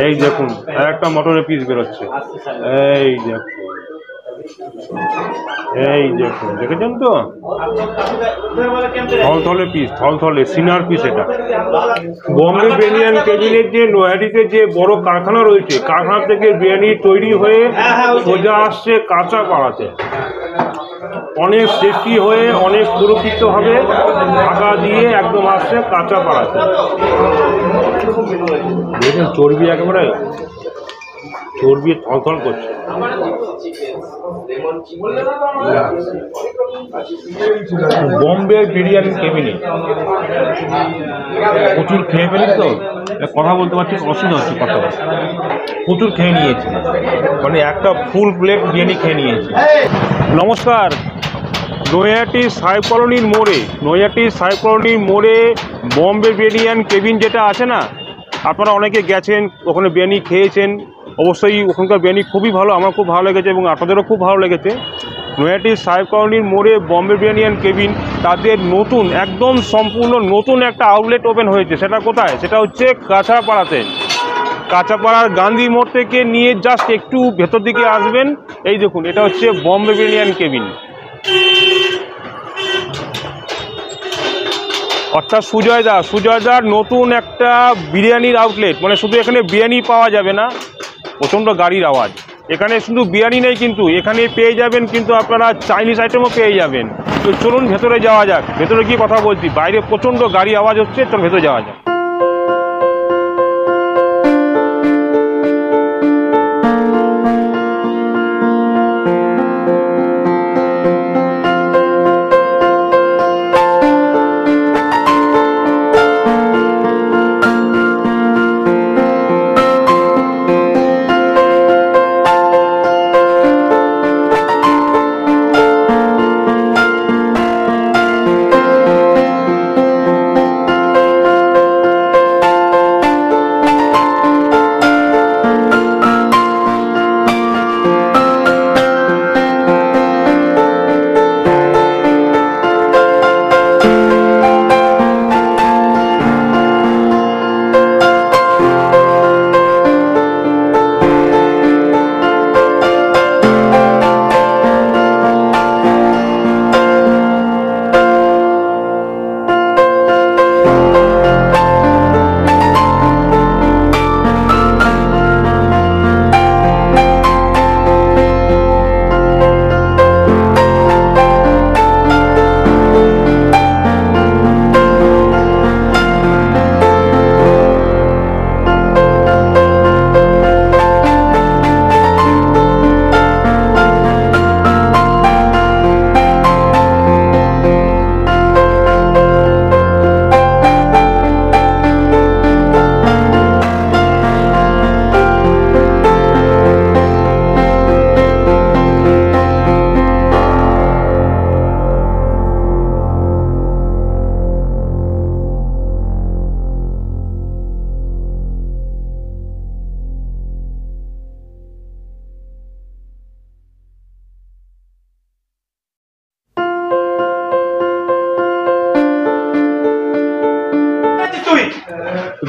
এই দেখুন একটা মটনের পিস বেরোচ্ছে, এই দেখুন, এই দেখুন, দেখেছেন তো থলথলে পিস, থলথলে সিনার পিস। এটা বম্বে বিরিয়ানি কেবিনের যে নৈহাটিতে যে বড় কারখানা রয়েছে, কারখানা থেকে বিরিয়ানি তৈরি হয়ে সোজা আসছে কাঁচাপাড়াতে, অনেক সেফটি হয়ে অনেক সুরক্ষিতভাবে ঢাকা দিয়ে একদম আসছে কাঁচাপাড়াতে। দেখেন চর্বি একেবারে চর্বি থলথল করছে। বম্বে বিরিয়ানি কেবিনে প্রচুর খেয়ে ফেলি তো, কথা বলতে পারছি, অসুবিধা হচ্ছে কথা, প্রচুর খেয়ে নিয়েছি, মানে একটা ফুল প্লেট বিরিয়ানি খেয়ে নিয়েছি। নমস্কার, নৈহাটি সাহেব কলোনির মোড়ে, নৈহাটি সাহেব কলোনির মোড়ে বম্বে বিরিয়ানি কেবিন যেটা আছে না, আপনারা অনেকে গেছেন, ওখানে বিরিয়ানি খেয়েছেন, অবশ্যই ওখানকার বিরিয়ানি খুবই ভালো, আমার খুব ভালো লেগেছে এবং আপনাদেরও খুব ভালো লেগেছে। নৈহাটি সাহেব কলোনির মোড়ে বম্বে বিরিয়ানি কেবিন তাদের নতুন, একদম সম্পূর্ণ নতুন একটা আউটলেট ওপেন হয়েছে। সেটা কোথায়? সেটা হচ্ছে কাঁচাপাড়াতে। কাঁচাপাড়ার গান্ধী মোড় থেকে নিয়ে জাস্ট একটু ভেতর দিকে আসবেন, এই দেখুন, এটা হচ্ছে বম্বে বিরিয়ানি কেবিন, অর্থাৎ সুজয়দার নতুন একটা বিরিয়ানির আউটলেট। মানে শুধু এখানে বিরিয়ানি পাওয়া যাবে না, প্রচণ্ড গাড়ির আওয়াজ, এখানে শুধু বিরিয়ানি নেই কিন্তু এখানে পেয়ে যাবেন কিন্তু আপনারা চাইনিজ আইটেমও পেয়ে যাবেন। তো চলুন ভেতরে যাওয়া যাক, ভেতরে গিয়ে কথা বলছি, বাইরে প্রচণ্ড গাড়ি আওয়াজ হচ্ছে, তো ভেতরে যাওয়া যাক।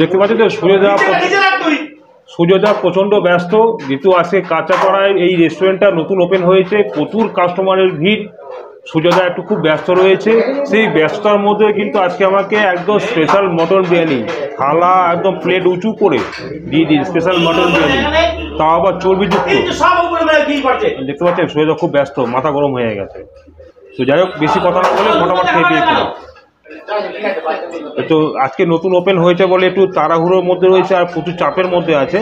দেখতে পাচ্ছি তো সুজয়দা প্রচণ্ড ব্যস্ত, যেহেতু আজকে কাঁচাপাড়ায় এই রেস্টুরেন্টটা নতুন ওপেন হয়েছে, প্রচুর কাস্টমারের ভিড়, সুজয়দা একটু খুব ব্যস্ত রয়েছে। সেই ব্যস্ততার মধ্যে কিন্তু আজকে আমাকে একদম স্পেশাল মটন বিরিয়ানি থালা একদম প্লেট উঁচু করে দিয়ে দিন, স্পেশাল মটন বিরিয়ানি, তাও আবার চর্বিযুক্ত। দেখতে পাচ্ছেন সুজয়দা খুব ব্যস্ত, মাথা গরম হয়ে গেছে। তো যাই হোক, বেশি কথা না বলে ফটাফট খেয়ে পেয়েছিলাম। তো আজকে নতুন ওপেন হয়েছে বলে একটু তাড়াহুড়োর মধ্যে রয়েছে আর প্রচুর চাপের মধ্যে আছে।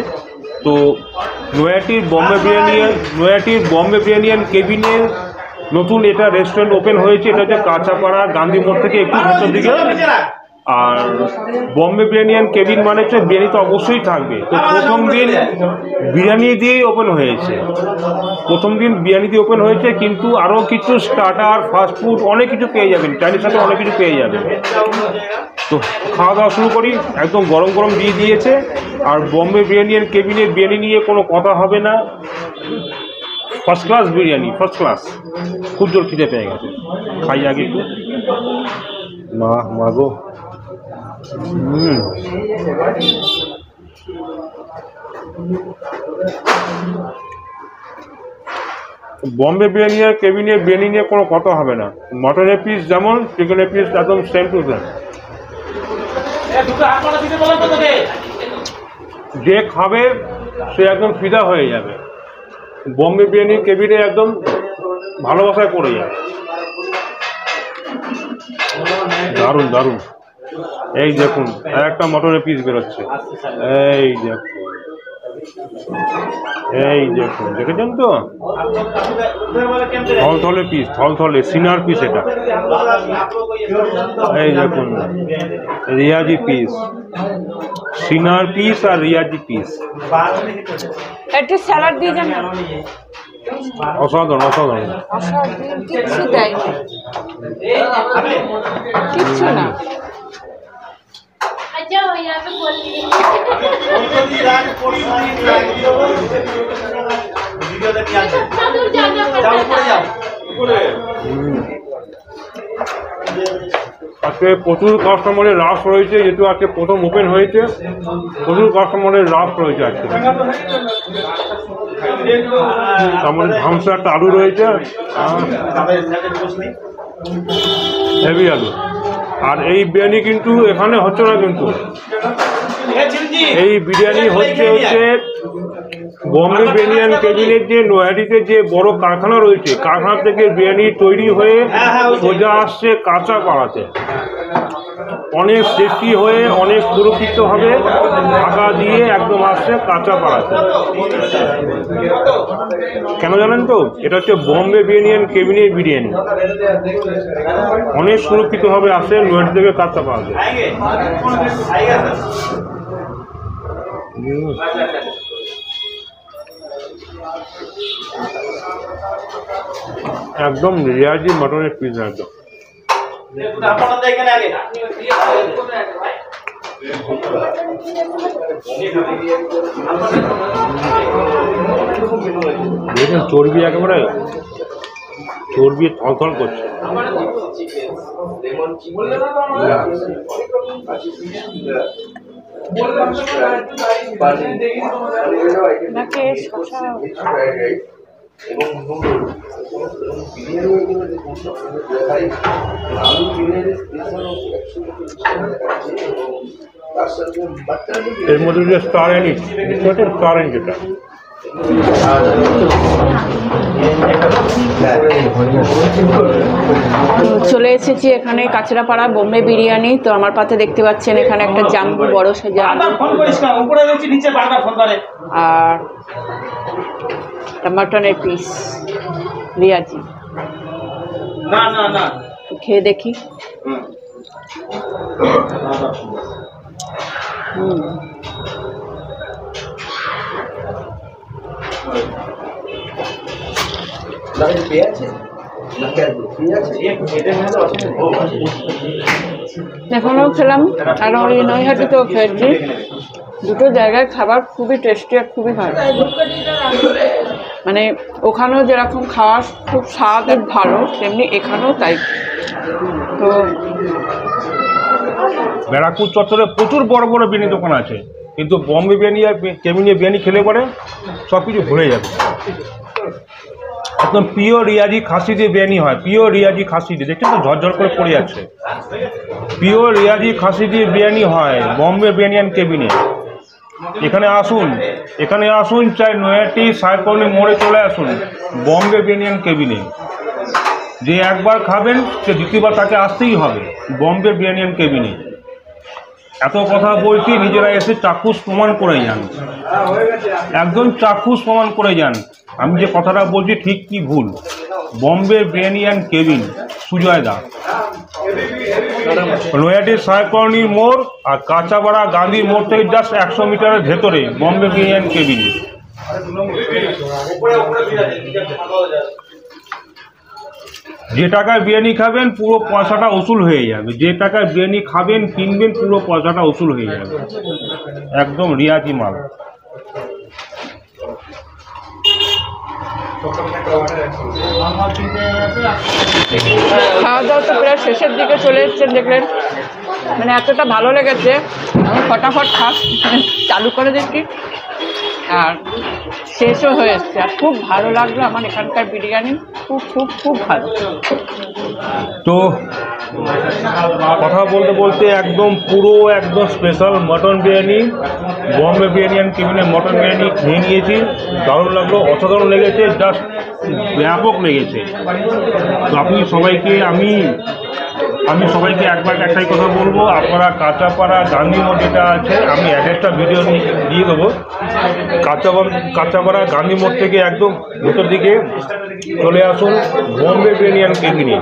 তো নৈহাটির বম্বে বিরিয়ানি কেবিনের নতুন এটা রেস্টুরেন্ট ওপেন হয়েছে, এটা হচ্ছে কাঁচাপাড়া গান্ধী মোড় থেকে একটু ভেতর দিকে। আর বম্বে বিরিয়ানি কেবিন মানে হচ্ছে বিরিয়ানি তো অবশ্যই থাকবে। তো প্রথম দিন বিরিয়ানি দিয়েই ওপেন হয়েছে, কিন্তু আরও কিছু স্টার্টার, ফাস্টফুড অনেক কিছু পেয়ে যাবেন, চাইনিজ সাথে অনেক কিছু পেয়ে যাবেন। তো খাওয়া দাওয়া শুরু করি, একদম গরম গরম দিয়ে দিয়েছে। আর বম্বে বিরিয়ানি কেবিনের বিরিয়ানি নিয়ে কোনো কথা হবে না, first class biryani, first class. খুব জোর খিদে পেয়ে গেছে, খাই আগে একটু। মাগো বম্বে বিরিয়ানি আর কেবিনের বিরিয়ানি নিয়ে কোনো কথা হবে না। মটনের পিস যেমন, চিকেনের পিস একদম সেম টু সেম। যে খাবে সে একদম ফিদা হয়ে যাবে। বম্বে বিরিয়ানি কেবিনে একদম ভালোবাসায় পড়ে যাবে। দারুণ দারুণ। এই দেখুন একটা মটনের পিস বেরোচ্ছে, এই দেখুন, এই দেখুন, দেখেছেন তো? থলথলে পিস, থলথলে সিনার পিস এটা। এই দেখুন রিয়াজি পিস, সিনার পিস আর রিয়াজি পিস। একটু স্যালাড দিয়ে যান। অসাধারণ অসাধারণ। কিচ্ছু দেয় না, কিচ্ছু না। আজকে প্রচুর কাস্টমারের রাশ রয়েছে, যেহেতু আজকে প্রথম ওপেন হয়েছে, প্রচুর কাস্টমারের রাশ রয়েছে আজকে। তারপরে ধামসা একটা আলু রয়েছে, হেভি আলু। আর এই বিরিয়ানি কিন্তু এখানে হচ্ছে না, কিন্তু এই বিরিয়ানি হচ্ছে বম্বে বিরিয়ানি কেবিনের যে নয়াডিতে যে বড় কারখানা রয়েছে, কারখানা থেকে বিরিয়ানি তৈরি হয়ে সোজা আসছে কাঁচা পাড়াতে, অনেক সেফটি হয়ে অনেক সুরক্ষিতভাবে ঢাকা দিয়ে একদম আসছে কাঁচা পাড়াতে। কেন জানেন তো? এটা হচ্ছে বম্বে বিরিয়ানি কেবিনের বিরিয়ানি, অনেক সুরক্ষিতভাবে আসে নয়াডি থেকে কাঁচা পাড়াতে। একদম রিয়াজি মটনের পিস একদম। দেখুন চর্বি একেবারে, চর্বি থলথল করছে। এর মধ্যে যে স্টার এনিট, স্টার এনিট যেটা চলে এসেছি এখানে কাঁচরাপাড়া বম্বে বিরিয়ানি। তো আমার পাতে দেখতে পাচ্ছেন এখানে একটা জাম্বু বড় সাইজের আলু আর মটনের পিস রিয়াজি। খেয়ে দেখি। এখনও খেলাম আর ওই নৈহাটিতেও খেয়েছি। দুটো জায়গায় খাবার খুবই টেস্টি আর খুবই ভালো। মানে ওখানেও যেরকম খাওয়ার খুব স্বাদ ভালো, তেমনি এখানেও তাই। তো ব্যারাকপুর চত্বরে প্রচুর বড় বড় বিরিয়ানি দোকান আছে, কিন্তু বম্বে বিরিয়ানি আর কেবিনে বিরিয়ানি খেলে পরে সব কিছু ভুলে যাবে। একদম পিওর রিয়াজি খাসি দিয়ে বিরিয়ানি হয়, পিওর রিয়াজি খাসি দিয়ে। দেখছেন তো ঝরঝর করে পড়ে যাচ্ছে। পিওর রিয়াজি খাসি দিয়ে বিরিয়ানি হয় বম্বে বিরিয়ানি অ্যান্ড কেবিনে। এখানে আসুন, এখানে আসুন, চাই নয়াটি সাইকর্নি মোড়ে চলে আসুন বম্বে বিরিয়ানি অ্যান্ড কেবিনে। যে একবার খাবেন সে দ্বিতীয়বার তাকে আসতেই হবে বম্বে বিরিয়ানি অ্যান্ড কেবিনে। এত কথা বলছি, নিজেরা এসে চাক্ষুষ প্রমাণ করে যান, একদম চাক্ষুষ প্রমাণ করে যান আমি যে কথাটা বলছি ঠিক কি ভুল। বম্বে বিরিয়ানি অ্যান্ড কেবিন, সুজয় দা, নয়াটির সাইকর্নি মোড় আর কাঁচাপাড়া গান্ধী মোড় থেকে জাস্ট 100 মিটারের ভেতরে বম্বে বিরিয়ানি অ্যান্ড কেবিন। যে টাকায় বিরিয়ানি খাবেন পুরো পয়সাটা উসুল হয়ে যাবে, যে টাকায় বিরিয়ানি খাবেন কিনবেন পুরো পয়সাটা উসুল হয়ে যাবে, একদম রিয়াজি মাল। খাওয়া দাওয়া তো প্রায় শেষের দিকে চলে এসছেন দেখলেন। মানে এতটা ভালো লেগেছে, আমি ফটাফট চালু করে দিচ্ছি। আর শেষও হয়ে এসছে। আর খুব ভালো লাগলো আমার এখানকার বিরিয়ানি, খুব খুব খুব ভালো। তো কথা বলতে বলতে একদম special mutton biryani, Bombay biryani and কেবিনের মটন বিরিয়ানি খেয়ে নিয়েছি। দারুণ লাগলো, অসাধারণ লেগেছে, জাস্ট ব্যাপক লেগেছে। তো আমি সবাইকে একটাই কথা বলবো, আপনারা কাঁচাপাড়া গান্ধী মোড় যেটা আছে, আমি অ্যাড্রেসটা ভিডিও দিয়ে দেবো। কাঁচাপাড়া গান্ধী মোড় থেকে একদম ভেতর দিকে চলে আসুন বম্বে বিরিয়ানি কেবিনে।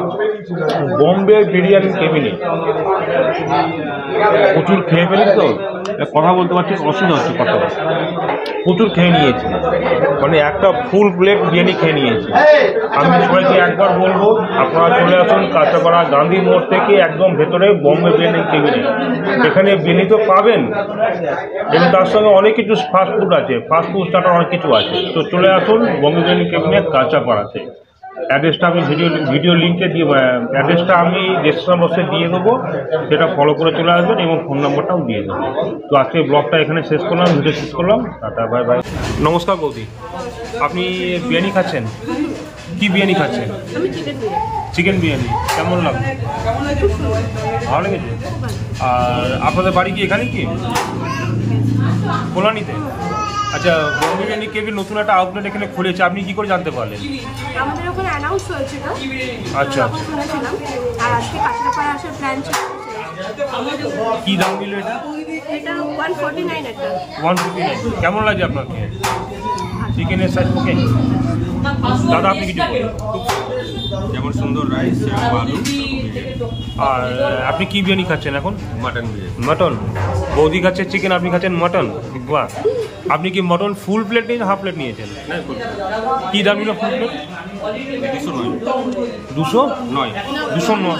বম্বে বিরিয়ানি কেবিনে প্রচুর খেয়ে ফেলেছি, তো কথা বলতে পারছি, অসুবিধা হচ্ছে কথা, প্রচুর খেয়ে নিয়েছি, মানে একটা ফুল প্লেট বিরিয়ানি খেয়ে নিয়েছি। আমি সবাইকে একবার বলবো, আপনারা চলে আসুন কাঁচাপাড়া গান্ধী মোড় থেকে একদম ভেতরে বম্বে বিরিয়ানি কেবিনে। এখানে বিরিয়ানি তো পাবেন, এবং তার সঙ্গে অনেক কিছু ফাস্টফুড আছে, ফাস্টফুড স্টার্টার অনেক কিছু আছে। তো চলে আসুন বম্বে বিরিয়ানি কেবিনে কাঁচাপাড়াতে। অ্যাড্রেসটা আমি ভিডিও লিঙ্কে দিয়ে, অ্যাড্রেসটা আমি ডেসক্রিপশন বক্সে দিয়ে দেবো, সেটা ফলো করে চলে আসবেন, এবং ফোন নাম্বারটাও দিয়ে দেবো। তো আজকে ব্লগটা এখানে শেষ করলাম, ভিডিও শেষ করলাম, টাটা, বাই বাই। নমস্কার বৌদি, আপনি বিরিয়ানি খাচ্ছেন? কি বিরিয়ানি খাচ্ছেন? চিকেন বিরিয়ানি। কেমন লাগলো? ভালো লেগেছে? আর আপনাদের বাড়ি কি এখানে কি কল্যাণীতে? আচ্ছা, বম্বে বিরিয়ানি কেবিন নতুন একটা আউটলেট এখানে খুলেছে, আপনি কি করে জানতে পারলেন? আমাদের ওখানে অ্যানাউন্স হয়েছিল। আচ্ছা, শুনেছিলাম, আর আজকে কাঁচরাপাড়া আসার প্ল্যান ছিল। কি দাম নিল এটা? এটা 149 একটা। 149। কেমন লাগছে আপনাকে? চিকেনের সাইজ ওকে? দাদা আপনি কিছু বলুন। যেমন সুন্দর রাইস, আলু। আর আপনি কি বিরিয়ানি খাচ্ছেন এখন? মাটন বিরিয়ানি। মটন। বৌদি খাচ্ছে চিকেন, আপনি খাচ্ছেন মটন। বাহ, আপনি কি মটন ফুল প্লেট নিয়েছেন, হাফ প্লেট নিয়েছেন? কি দাম নিল ফুল প্লেট? 209। 209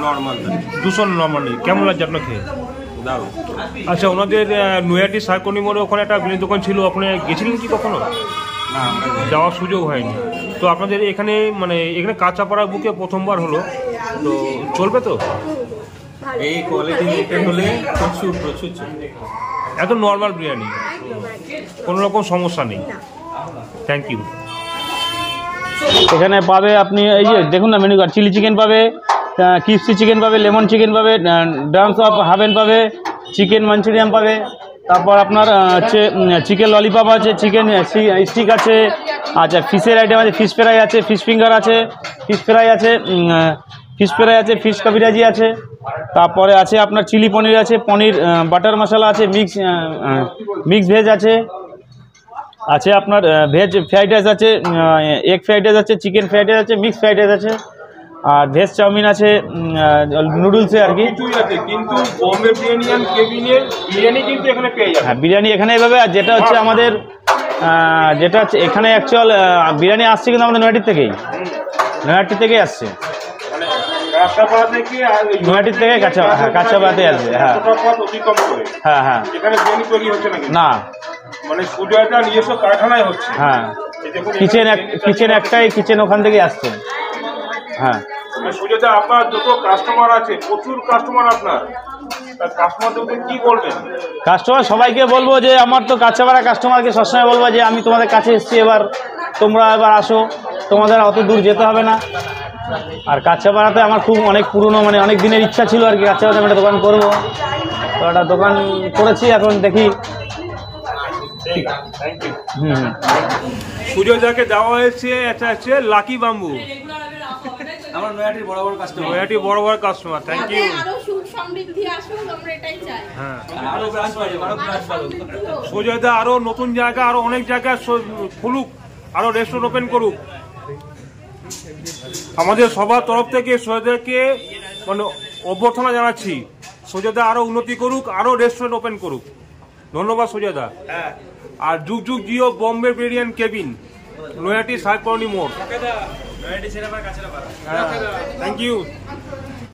নর্মাল। 200 নর্মালি। কেমন লাগছে আপনার খেয়ে? দারুণ। আচ্ছা, ওনাদের নৈহাটি সার্কনি মোড়ে ওখানে একটা বিরিয়ানি দোকান ছিল, ওখানে গেছিলেন কি কখনো? না, আমরা যাওয়ার সুযোগ হয়নি। তো আপনাদের এখানে এখানে কাঁচাপাড়া বুকে প্রথমবার হলো, তো চলবে তো? এই কোয়ালিটি মেনটেন হলে প্রচুর চলবে। এত নর্মাল বিরিয়ানি, কোনো রকম সমস্যা নেই। Thank you. এখানে পাবে আপনি, এই যে দেখুন না মেনু কার্ড, চিলি চিকেন পাবে, ক্রিস্পি চিকেন পাবে, লেমন চিকেন পাবে, ড্রামস অফ হাভেন পাবে, চিকেন মাঞ্চুরিয়ান পাবে, তারপর আপনার হচ্ছে চিকেন ললিপপ আছে, চিকেন স্টিক আছে, আচ্ছা ফিশের আইটেম আছে, ফিশ ফ্রাই আছে, ফিশ ফিঙ্গার আছে, ফিশ ফ্রাই আছে, ফিশ কাবিরাজি আছে, তারপরে আছে আপনার চিলি পনির আছে, পনির বাটার মশলা আছে, মিক্স ভেজ আছে, আপনার ভেজ ফ্রাইড রাইস আছে, এগ ফ্রাইড রাইস আছে, চিকেন ফ্রাইড রাইস আছে, মিক্স ফ্রাইড রাইস আছে, আর ভেজ চাউমিন আছে, নুডলসে আর কি। কিন্তু বম্বে বিরিয়ানি এন্ড কেবিনের বিরিয়ানি কিন্তু এখানে পেয়ে যাবেন। হ্যাঁ, বিরিয়ানি এখানে এভাবে। আর যেটা হচ্ছে আমাদের যেটা হচ্ছে এখানে অ্যাকচুয়াল বিরিয়ানি আসছে কিন্তু আমাদের নৈহাটির থেকেই আসছে, নৈহাটির থেকে কাঁচাপাড়াতে আসবে। হ্যাঁ হ্যাঁ, এখানে বিরিয়ানি তৈরি হচ্ছে না, মানে সুজয়টা নিজস্ব কারখানায় হচ্ছে। হ্যাঁ, কিচেন ওখান থেকেই আসছে। হ্যাঁ, সুজয়দা, আপনার যত কাস্টমার আছে, প্রচুর কাস্টমার আপনার, কাস্টমারদের কি বলবেন? কাস্টমার সবাইকে বলবো যে আমার তো কাঁচাপাড়া কাস্টমারকে সবসময় বলবো যে আমি তোমাদের কাছে এসেছি, তোমরা আসো, তোমাদের অত দূর যেতে হবে না। আর কাঁচাপাড়াতে আমার অনেক পুরনো, মানে অনেক দিনের ইচ্ছা ছিল আর কি, কাঁচাপাড়াতে আমি একটা দোকান করবো, তো একটা দোকান করেছি, এখন দেখি। সুজয়দাকে দেওয়া হয়েছে এটা হচ্ছে লাকি বাম্বু, আমার নৈহাটির বড় কাস্টমার। নৈহাটি বড় কাস্টমার। Thank you. আরো সুখ সমৃদ্ধি আসুক, আমরা এটাই চাই। হ্যাঁ, আরো ব্রাঞ্চ বাড়ুক। সুজয়দা আরো নতুন জায়গা, আরো অনেক জায়গায় খুলুক, আরো রেস্টুরেন্ট ওপেন করুক। আমাদের সবার তরফ থেকে সুজয়দাকে মানে অভ্যর্থনা জানাচ্ছি। সুজয়দা আরো উন্নতি করুক, আরো রেস্টুরেন্ট ওপেন করুক। ধন্যবাদ সুজয়দা। আর যুগ যুগ জিও বম্বে বিরিয়ানি কেবিন, নৈহাটি সার্কনি মোড়। Thank you.